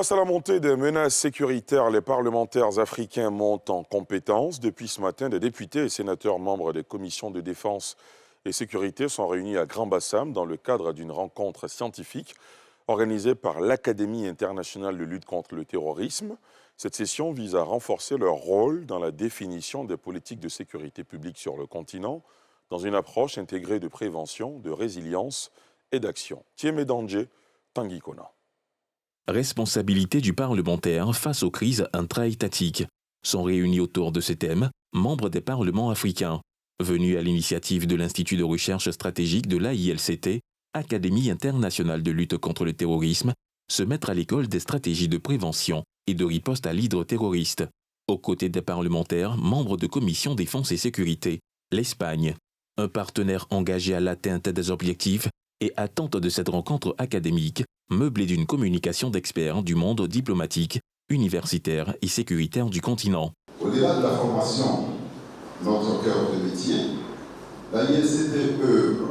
Face à la montée des menaces sécuritaires, les parlementaires africains montent en compétences. Depuis ce matin, des députés et sénateurs membres des commissions de défense et sécurité sont réunis à Grand-Bassam dans le cadre d'une rencontre scientifique organisée par l'Académie internationale de lutte contre le terrorisme. Cette session vise à renforcer leur rôle dans la définition des politiques de sécurité publique sur le continent, dans une approche intégrée de prévention, de résilience et d'action. Thiemé Dangé, Tanguy Kona. Responsabilité du parlementaire face aux crises intra-étatiques. Sont réunis autour de ces thèmes membres des parlements africains. Venus à l'initiative de l'Institut de recherche stratégique de l'AILCT, Académie internationale de lutte contre le terrorisme, se mettre à l'école des stratégies de prévention et de riposte à l'hydre terroriste. Aux côtés des parlementaires, membres de commissions défense et sécurité, l'Espagne, un partenaire engagé à l'atteinte des objectifs et attente de cette rencontre académique, meublée d'une communication d'experts du monde diplomatique, universitaire et sécuritaire du continent. Au-delà de la formation, notre cœur de métier, l'AILCT œuvre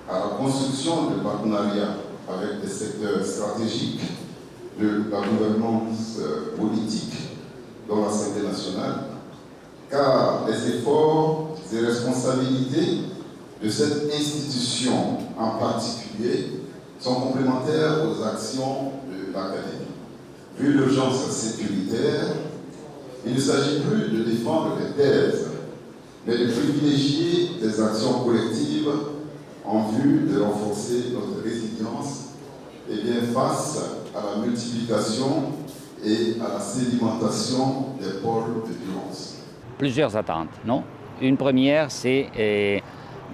à la construction de partenariats avec des secteurs stratégiques de la gouvernance politique dans l'Assemblée nationale, car les efforts et responsabilités de cette institution en particulier sont complémentaires aux actions de l'Académie. Vu l'urgence sécuritaire, il ne s'agit plus de défendre des thèses, mais de privilégier des actions collectives en vue de renforcer notre résilience face à la multiplication et à la sédimentation des pôles de violence. Plusieurs attentes, non? Une première, c'est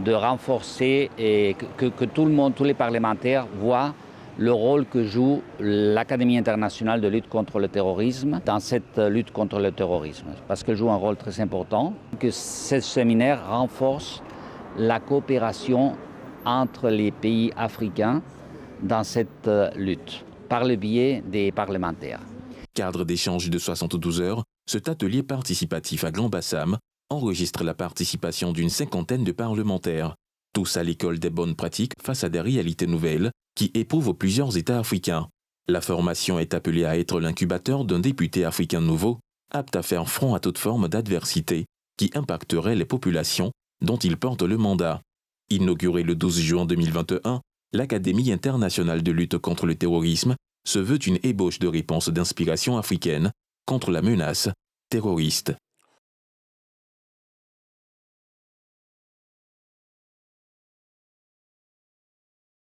de renforcer et que tout le monde, tous les parlementaires voient le rôle que joue l'Académie internationale de lutte contre le terrorisme dans cette lutte contre le terrorisme, parce qu'elle joue un rôle très important, que ce séminaire renforce la coopération entre les pays africains dans cette lutte, par le biais des parlementaires. Cadre d'échange de 72 heures, cet atelier participatif à Grand-Bassam enregistre la participation d'une 50aine de parlementaires, tous à l'école des bonnes pratiques face à des réalités nouvelles qui éprouvent plusieurs États africains. La formation est appelée à être l'incubateur d'un député africain nouveau, apte à faire front à toute forme d'adversité qui impacterait les populations dont il porte le mandat. Inaugurée le 12 juin 2021, l'Académie internationale de lutte contre le terrorisme se veut une ébauche de réponse d'inspiration africaine contre la menace terroriste.